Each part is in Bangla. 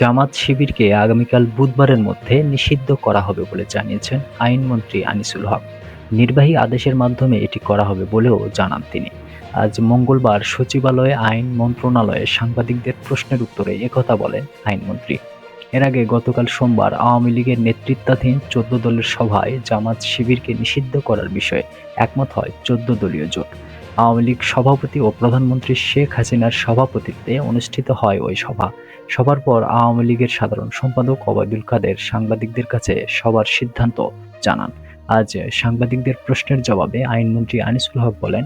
জামাত শিবিরকে আগামীকাল বুধবারের মধ্যে নিষিদ্ধ করা হবে বলে জানিয়েছেন আইনমন্ত্রী আনিসুল হক। নির্বাহী আদেশের মাধ্যমে এটি করা হবে বলেও জানান তিনি। আজ মঙ্গলবার সচিবালয়ে আইন মন্ত্রণালয়ে সাংবাদিকদের প্রশ্নের উত্তরে একথা বলেন আইনমন্ত্রী। এর আগে গতকাল সোমবার আওয়ামী লীগের নেতৃত্বাধীন ১৪ দলের সভায় জামাত শিবিরকে নিষিদ্ধ করার বিষয়ে একমত হয় ১৪ দলীয় জোট। আওয়ামী লীগ সভাপতি ও প্রধানমন্ত্রী শেখ হাসিনার সভাপতিত্বে অনুষ্ঠিত হয় ওই সভা। সভার পর আওয়ামী লীগের সাধারণ সম্পাদক ওবায়দুল কাদের সাংবাদিকদের কাছে সভার সিদ্ধান্ত জানান। আজ সাংবাদিকদের প্রশ্নের জবাবে আইনমন্ত্রী আনিসুল হক বলেন,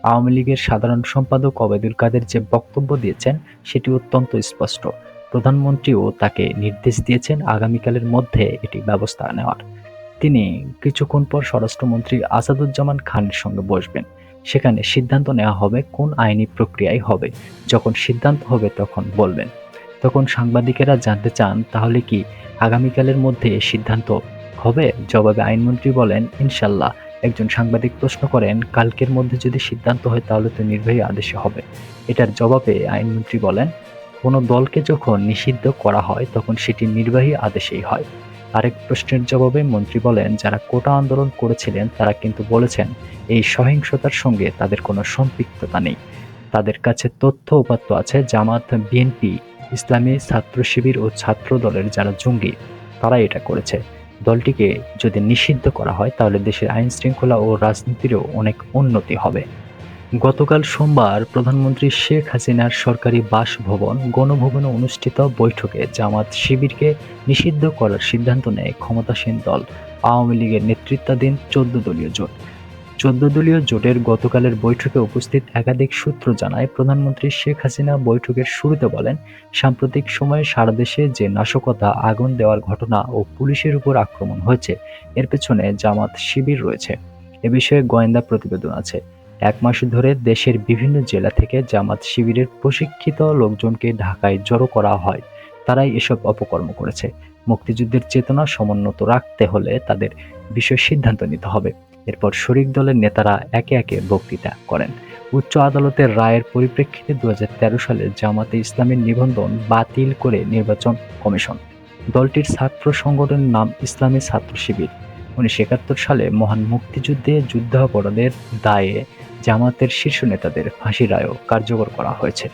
আওয়ামী লীগের সাধারণ সম্পাদক ওবায়দুল কাদের যে বক্তব্য দিয়েছেন সেটি অত্যন্ত স্পষ্ট। প্রধানমন্ত্রীও তাকে নির্দেশ দিয়েছেন আগামীকালের মধ্যে এটি ব্যবস্থা নেওয়ার। তিনি কিছুক্ষণ পর স্বরাষ্ট্রমন্ত্রী আসাদুজ্জামান খানের সঙ্গে বসবেন। সেখানে সিদ্ধান্ত নেওয়া হবে কোন আইনি প্রক্রিয়ায় হবে। যখন সিদ্ধান্ত হবে তখন বলবেন। তখন সাংবাদিকেরা জানতে চান, তাহলে কি আগামীকালের মধ্যে সিদ্ধান্ত হবে? জবাবে আইনমন্ত্রী বলেন, ইনশাল্লাহ। একজন সাংবাদিক প্রশ্ন করেন, কালকের মধ্যে যদি সিদ্ধান্ত হয় তাহলে তো নির্বাহী আদেশে হবে। এটার জবাবে আইনমন্ত্রী বলেন, কোনো দলকে যখন নিষিদ্ধ করা হয় তখন সেটি নির্বাহী আদেশেই হয়। আরেক প্রশ্নের জবাবে মন্ত্রী বলেন, যারা কোটা আন্দোলন করেছিলেন তারা কিন্তু বলেছেন এই সহিংসতার সঙ্গে তাদের কোনো সম্পৃক্ততা নেই। তাদের কাছে তথ্য উপাত্ত আছে জামাত, বিএনপি, ইসলামী ছাত্র শিবির ও ছাত্র দলের যারা জঙ্গি তারা এটা করেছে। দলটিকে যদি নিষিদ্ধ করা হয় তাহলে দেশের আইন শৃঙ্খলা ও রাজনীতিরও অনেক উন্নতি হবে। গতকাল সোমবার প্রধানমন্ত্রী শেখ হাসিনার সরকারি বাসভবন গণভবনে অনুষ্ঠিত বৈঠকে জামাত শিবিরকে নিষিদ্ধ করার সিদ্ধান্ত নেয় ক্ষমতাসীন দল আওয়ামী লীগের নেতৃত্বাধীন ১৪ দলীয় জোট। ১৪ দলীয় জোটের গতকালের বৈঠকে উপস্থিত একাধিক সূত্র জানায়, প্রধানমন্ত্রী শেখ হাসিনা বৈঠকের শুরুতে বলেন, সাম্প্রতিক সময়ে সারা দেশে যে নাশকতা, আগুন দেওয়ার ঘটনা ও পুলিশের উপর আক্রমণ হয়েছে এর পেছনে জামাত শিবির রয়েছে। এ বিষয়ে গোয়েন্দা প্রতিবেদন আছে। ১ মাস ধরে দেশের বিভিন্ন জেলা থেকে জামাত শিবিরের প্রশিক্ষিত লোকজনকে ঢাকায় জড়ো করা হয়। তারাই এসব অপকর্ম করেছে। মুক্তিযুদ্ধের চেতনা সমুন্নত রাখতে হলে তাদের বিষয়ে সিদ্ধান্ত নিতে হবে। এরপর শরিক দলের নেতারা একে একে বক্তৃতা করেন। উচ্চ আদালতের রায়ের পরিপ্রেক্ষিতে ২০১৩ সালে জামাতে ইসলামীর নিবন্ধন বাতিল করে নির্বাচন কমিশন। দলটির ছাত্র সংগঠনের নাম ইসলামী ছাত্র শিবির। ১৯৭১ সালে মহান মুক্তিযুদ্ধে যুদ্ধাপরাধের দায়ে জামাতের শীর্ষ নেতাদের ফাঁসির রায়ও কার্যকর করা হয়েছে।